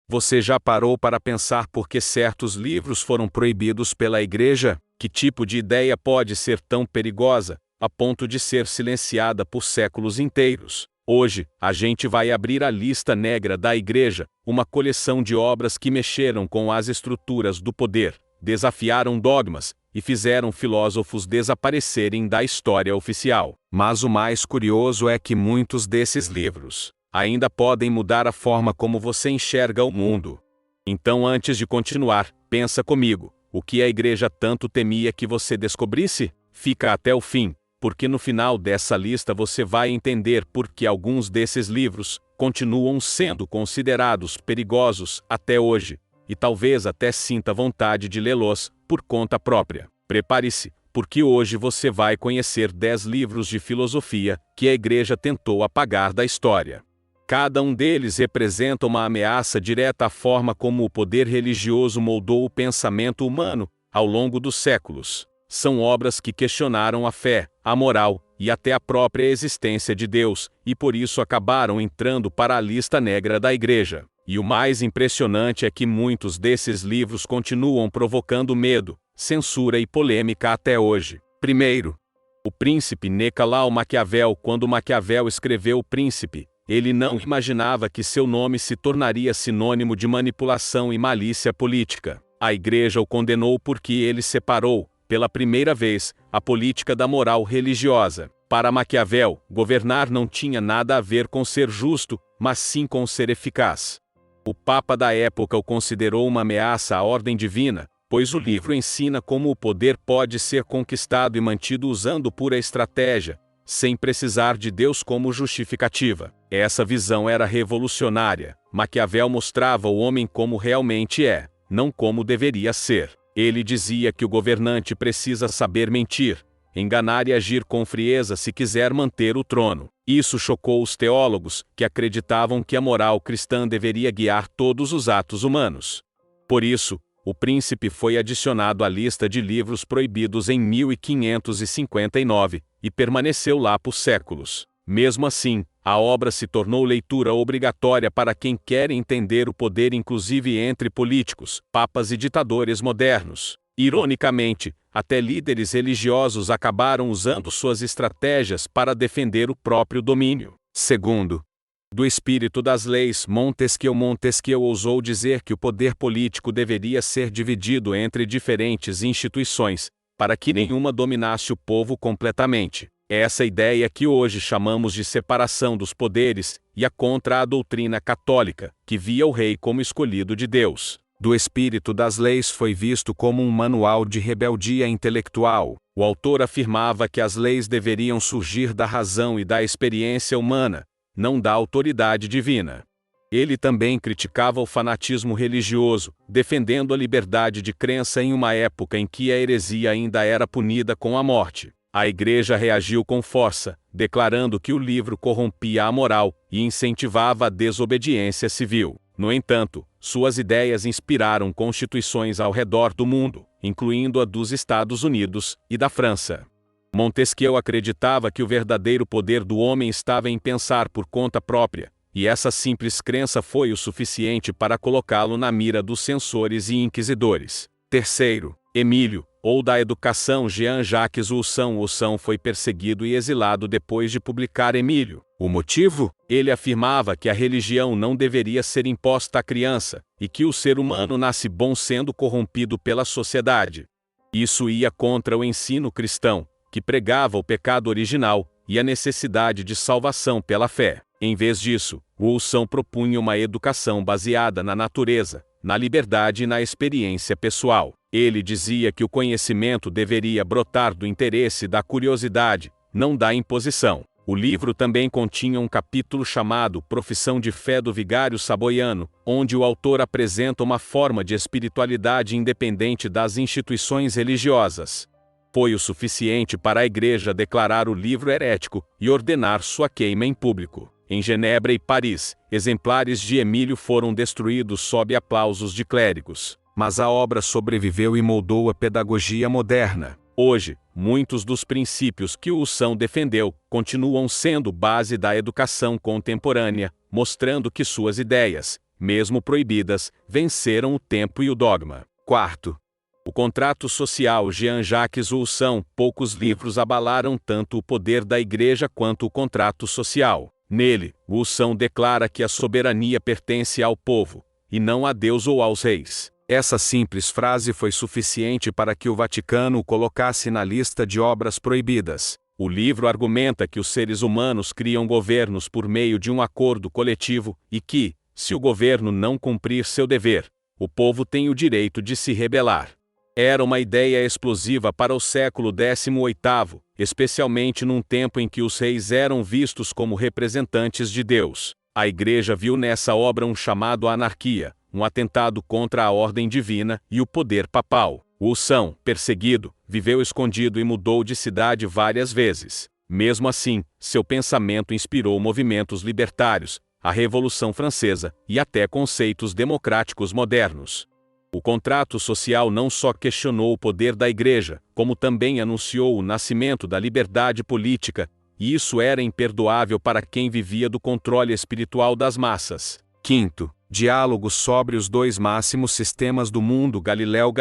Você já parou para pensar por que certos livros foram proibidos pela Igreja? Que tipo de ideia pode ser tão perigosa, a ponto de ser silenciada por séculos inteiros? Hoje, a gente vai abrir a lista negra da Igreja, uma coleção de obras que mexeram com as estruturas do poder, desafiaram dogmas e fizeram filósofos desaparecerem da história oficial. Mas o mais curioso é que muitos desses livros ainda podem mudar a forma como você enxerga o mundo. Então, antes de continuar, pensa comigo: o que a Igreja tanto temia que você descobrisse? Fica até o fim, porque no final dessa lista você vai entender por que alguns desses livros continuam sendo considerados perigosos até hoje, e talvez até sinta vontade de lê-los por conta própria. Prepare-se, porque hoje você vai conhecer 10 livros de filosofia que a Igreja tentou apagar da história. Cada um deles representa uma ameaça direta à forma como o poder religioso moldou o pensamento humano ao longo dos séculos. São obras que questionaram a fé, a moral e até a própria existência de Deus, e por isso acabaram entrando para a lista negra da Igreja. E o mais impressionante é que muitos desses livros continuam provocando medo, censura e polêmica até hoje. Primeiro, o príncipe Nicolau Maquiavel. Quando Maquiavel escreveu O Príncipe, ele não imaginava que seu nome se tornaria sinônimo de manipulação e malícia política. A Igreja o condenou porque ele separou, pela primeira vez, a política da moral religiosa. Para Maquiavel, governar não tinha nada a ver com ser justo, mas sim com ser eficaz. O Papa da época o considerou uma ameaça à ordem divina, pois o livro ensina como o poder pode ser conquistado e mantido usando pura estratégia, sem precisar de Deus como justificativa. Essa visão era revolucionária. Maquiavel mostrava o homem como realmente é, não como deveria ser. Ele dizia que o governante precisa saber mentir, enganar e agir com frieza se quiser manter o trono. Isso chocou os teólogos, que acreditavam que a moral cristã deveria guiar todos os atos humanos. Por isso, O Príncipe foi adicionado à lista de livros proibidos em 1559, e permaneceu lá por séculos. Mesmo assim, a obra se tornou leitura obrigatória para quem quer entender o poder inclusive entre políticos, papas e ditadores modernos. Ironicamente, até líderes religiosos acabaram usando suas estratégias para defender o próprio domínio. Segundo, do espírito das leis, Montesquieu ousou dizer que o poder político deveria ser dividido entre diferentes instituições, para que nenhuma dominasse o povo completamente. Essa ideia que hoje chamamos de separação dos poderes ia contra a doutrina católica, que via o rei como escolhido de Deus. Do espírito das leis foi visto como um manual de rebeldia intelectual. O autor afirmava que as leis deveriam surgir da razão e da experiência humana, não da autoridade divina. Ele também criticava o fanatismo religioso, defendendo a liberdade de crença em uma época em que a heresia ainda era punida com a morte. A Igreja reagiu com força, declarando que o livro corrompia a moral e incentivava a desobediência civil. No entanto, suas ideias inspiraram constituições ao redor do mundo, incluindo a dos Estados Unidos e da França. Montesquieu acreditava que o verdadeiro poder do homem estava em pensar por conta própria, e essa simples crença foi o suficiente para colocá-lo na mira dos censores e inquisidores. Terceiro, Emílio, ou da educação. Jean-Jacques Rousseau foi perseguido e exilado depois de publicar Emílio. O motivo? Ele afirmava que a religião não deveria ser imposta à criança, e que o ser humano nasce bom sendo corrompido pela sociedade. Isso ia contra o ensino cristão, que pregava o pecado original e a necessidade de salvação pela fé. Em vez disso, Rousseau propunha uma educação baseada na natureza, na liberdade e na experiência pessoal. Ele dizia que o conhecimento deveria brotar do interesse e da curiosidade, não da imposição. O livro também continha um capítulo chamado Profissão de Fé do Vigário Saboiano, onde o autor apresenta uma forma de espiritualidade independente das instituições religiosas. Foi o suficiente para a Igreja declarar o livro herético e ordenar sua queima em público. Em Genebra e Paris, exemplares de Emílio foram destruídos sob aplausos de clérigos. Mas a obra sobreviveu e moldou a pedagogia moderna. Hoje, muitos dos princípios que Rousseau defendeu continuam sendo base da educação contemporânea, mostrando que suas ideias, mesmo proibidas, venceram o tempo e o dogma. Quarto, o contrato social. Jean-Jacques Rousseau. Poucos livros abalaram tanto o poder da Igreja quanto o contrato social. Nele, Rousseau declara que a soberania pertence ao povo, e não a Deus ou aos reis. Essa simples frase foi suficiente para que o Vaticano o colocasse na lista de obras proibidas. O livro argumenta que os seres humanos criam governos por meio de um acordo coletivo e que, se o governo não cumprir seu dever, o povo tem o direito de se rebelar. Era uma ideia explosiva para o século XVIII, especialmente num tempo em que os reis eram vistos como representantes de Deus. A Igreja viu nessa obra um chamado à anarquia, um atentado contra a ordem divina e o poder papal. Rousseau, perseguido, viveu escondido e mudou de cidade várias vezes. Mesmo assim, seu pensamento inspirou movimentos libertários, a Revolução Francesa e até conceitos democráticos modernos. O contrato social não só questionou o poder da Igreja, como também anunciou o nascimento da liberdade política, e isso era imperdoável para quem vivia do controle espiritual das massas. Quinto, diálogos sobre os dois máximos sistemas do mundo. Galileu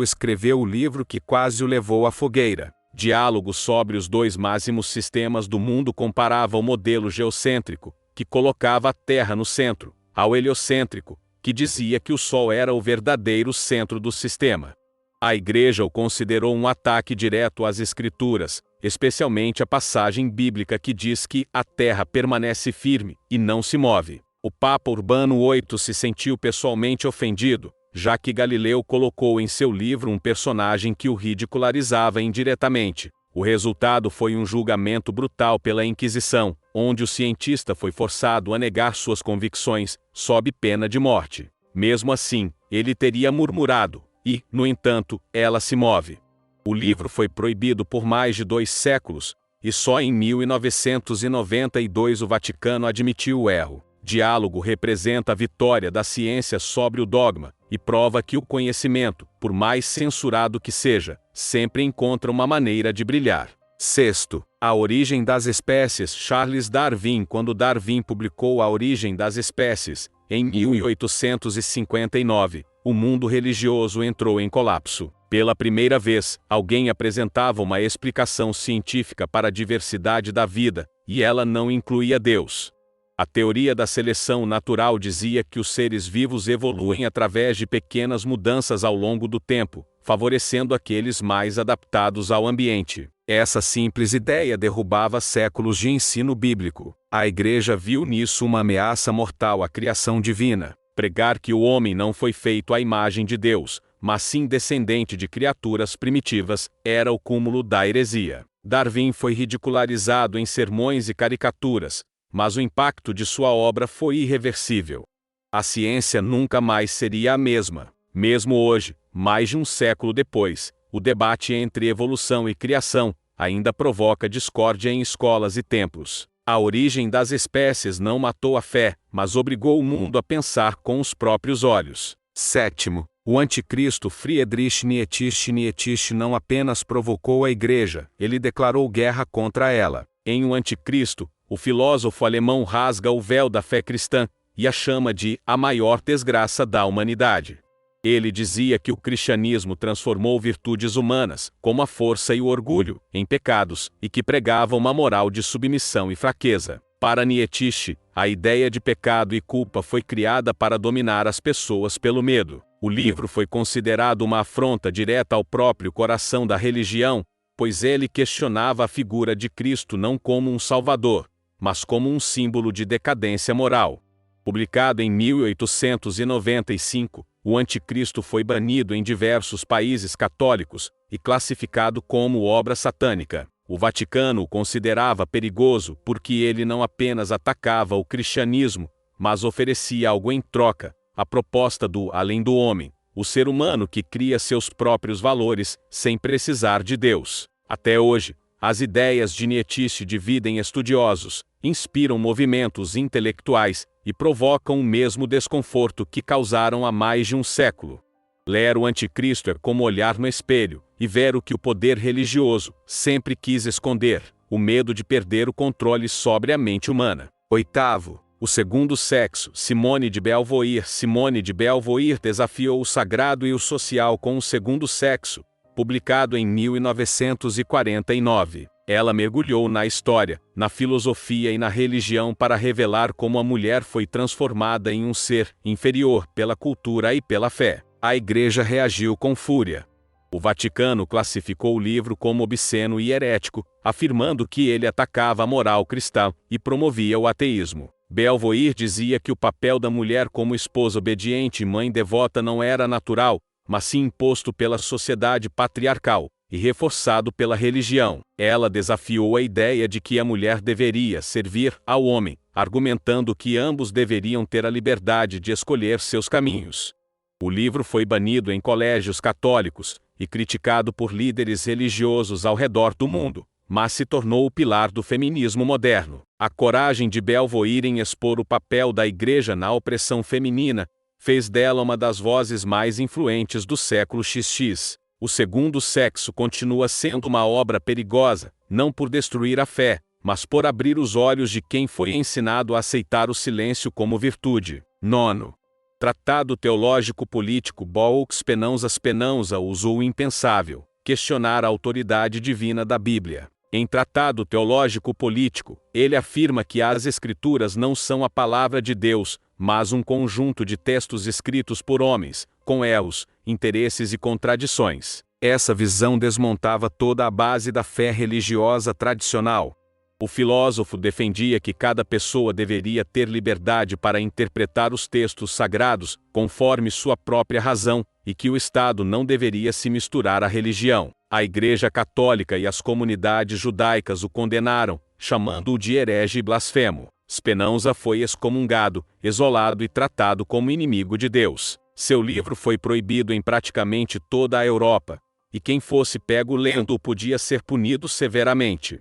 escreveu o livro que quase o levou à fogueira. Diálogos sobre os dois máximos sistemas do mundo comparava o modelo geocêntrico, que colocava a Terra no centro, ao heliocêntrico, que dizia que o Sol era o verdadeiro centro do sistema. A Igreja o considerou um ataque direto às Escrituras, especialmente a passagem bíblica que diz que a Terra permanece firme e não se move. O Papa Urbano VIII se sentiu pessoalmente ofendido, já que Galileu colocou em seu livro um personagem que o ridicularizava indiretamente. O resultado foi um julgamento brutal pela Inquisição, onde o cientista foi forçado a negar suas convicções, sob pena de morte. Mesmo assim, ele teria murmurado, e, no entanto, ela se move. O livro foi proibido por mais de 2 séculos, e só em 1992 o Vaticano admitiu o erro. Diálogo representa a vitória da ciência sobre o dogma, e prova que o conhecimento, por mais censurado que seja, sempre encontra uma maneira de brilhar. Sexto, a origem das espécies. Charles Darwin. Quando Darwin publicou A Origem das Espécies, em 1859, o mundo religioso entrou em colapso. Pela primeira vez, alguém apresentava uma explicação científica para a diversidade da vida, e ela não incluía Deus. A teoria da seleção natural dizia que os seres vivos evoluem através de pequenas mudanças ao longo do tempo, favorecendo aqueles mais adaptados ao ambiente. Essa simples ideia derrubava séculos de ensino bíblico. A Igreja viu nisso uma ameaça mortal à criação divina. Pregar que o homem não foi feito à imagem de Deus, mas sim descendente de criaturas primitivas, era o cúmulo da heresia. Darwin foi ridicularizado em sermões e caricaturas, mas o impacto de sua obra foi irreversível. A ciência nunca mais seria a mesma. Mesmo hoje, mais de um século depois, o debate entre evolução e criação ainda provoca discórdia em escolas e templos. A origem das espécies não matou a fé, mas obrigou o mundo a pensar com os próprios olhos. Sétimo, o anticristo. Friedrich Nietzsche não apenas provocou a Igreja, ele declarou guerra contra ela. Em O Anticristo, o filósofo alemão rasga o véu da fé cristã e a chama de a maior desgraça da humanidade. Ele dizia que o cristianismo transformou virtudes humanas, como a força e o orgulho, em pecados, e que pregava uma moral de submissão e fraqueza. Para Nietzsche, a ideia de pecado e culpa foi criada para dominar as pessoas pelo medo. O livro foi considerado uma afronta direta ao próprio coração da religião, pois ele questionava a figura de Cristo não como um salvador, mas como um símbolo de decadência moral. Publicado em 1895, O Anticristo foi banido em diversos países católicos e classificado como obra satânica. O Vaticano o considerava perigoso porque ele não apenas atacava o cristianismo, mas oferecia algo em troca, a proposta do além do homem, o ser humano que cria seus próprios valores sem precisar de Deus. Até hoje, as ideias de Nietzsche dividem estudiosos, inspiram movimentos intelectuais e provocam o mesmo desconforto que causaram há mais de um século. Ler O Anticristo é como olhar no espelho e ver o que o poder religioso sempre quis esconder: o medo de perder o controle sobre a mente humana. Oitavo, O segundo sexo, Simone de Beauvoir. Simone de Beauvoir desafiou o sagrado e o social com o segundo sexo, publicado em 1949. Ela mergulhou na história, na filosofia e na religião para revelar como a mulher foi transformada em um ser inferior pela cultura e pela fé. A Igreja reagiu com fúria. O Vaticano classificou o livro como obsceno e herético, afirmando que ele atacava a moral cristã e promovia o ateísmo. Beauvoir dizia que o papel da mulher como esposa obediente e mãe devota não era natural, mas sim imposto pela sociedade patriarcal e reforçado pela religião. Ela desafiou a ideia de que a mulher deveria servir ao homem, argumentando que ambos deveriam ter a liberdade de escolher seus caminhos. O livro foi banido em colégios católicos e criticado por líderes religiosos ao redor do mundo, mas se tornou o pilar do feminismo moderno. A coragem de Beauvoir em expor o papel da Igreja na opressão feminina fez dela uma das vozes mais influentes do século XX. O segundo sexo continua sendo uma obra perigosa, não por destruir a fé, mas por abrir os olhos de quem foi ensinado a aceitar o silêncio como virtude. 9. Tratado Teológico Político. Spinoza usou o impensável, questionar a autoridade divina da Bíblia. Em Tratado Teológico Político, ele afirma que as Escrituras não são a palavra de Deus, mas um conjunto de textos escritos por homens, com erros, interesses e contradições. Essa visão desmontava toda a base da fé religiosa tradicional. O filósofo defendia que cada pessoa deveria ter liberdade para interpretar os textos sagrados conforme sua própria razão, e que o Estado não deveria se misturar à religião. A Igreja Católica e as comunidades judaicas o condenaram, chamando-o de herege e blasfemo. Spinoza foi excomungado, isolado e tratado como inimigo de Deus. Seu livro foi proibido em praticamente toda a Europa, e quem fosse pego lendo-o podia ser punido severamente.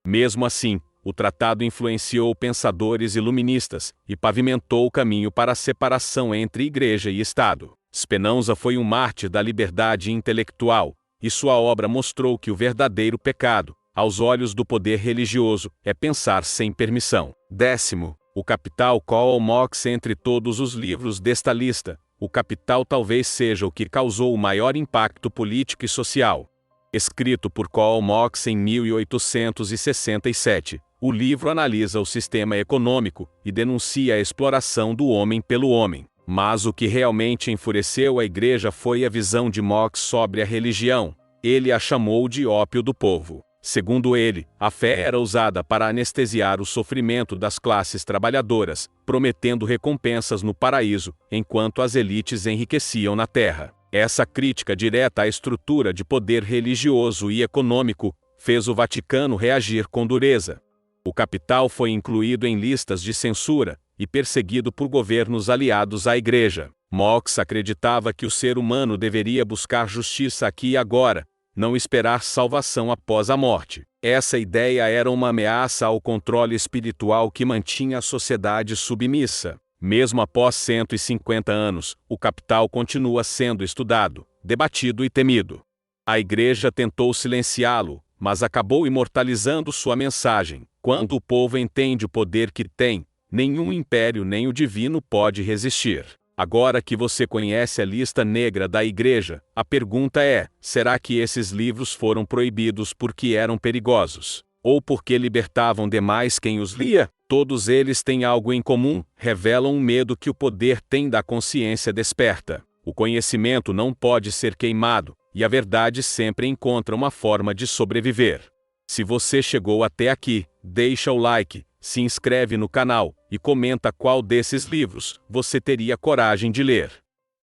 Mesmo assim, o tratado influenciou pensadores iluministas e pavimentou o caminho para a separação entre Igreja e Estado. Spinoza foi um mártir da liberdade intelectual, e sua obra mostrou que o verdadeiro pecado, aos olhos do poder religioso, é pensar sem permissão. 10. O Capital. Karl Marx. Entre todos os livros desta lista, O Capital talvez seja o que causou o maior impacto político e social. Escrito por Karl Marx em 1867, o livro analisa o sistema econômico e denuncia a exploração do homem pelo homem. Mas o que realmente enfureceu a Igreja foi a visão de Marx sobre a religião. Ele a chamou de ópio do povo. Segundo ele, a fé era usada para anestesiar o sofrimento das classes trabalhadoras, prometendo recompensas no paraíso, enquanto as elites enriqueciam na terra. Essa crítica direta à estrutura de poder religioso e econômico fez o Vaticano reagir com dureza. O Capital foi incluído em listas de censura e perseguido por governos aliados à Igreja. Marx acreditava que o ser humano deveria buscar justiça aqui e agora, não esperar salvação após a morte. Essa ideia era uma ameaça ao controle espiritual que mantinha a sociedade submissa. Mesmo após 150 anos, o Capital continua sendo estudado, debatido e temido. A Igreja tentou silenciá-lo, mas acabou imortalizando sua mensagem. Quando o povo entende o poder que tem, nenhum império nem o divino pode resistir. Agora que você conhece a lista negra da Igreja, a pergunta é: será que esses livros foram proibidos porque eram perigosos? Ou porque libertavam demais quem os lia? Todos eles têm algo em comum: revelam um medo que o poder tem da consciência desperta. O conhecimento não pode ser queimado, e a verdade sempre encontra uma forma de sobreviver. Se você chegou até aqui, deixa o like, se inscreve no canal e comenta qual desses livros você teria coragem de ler.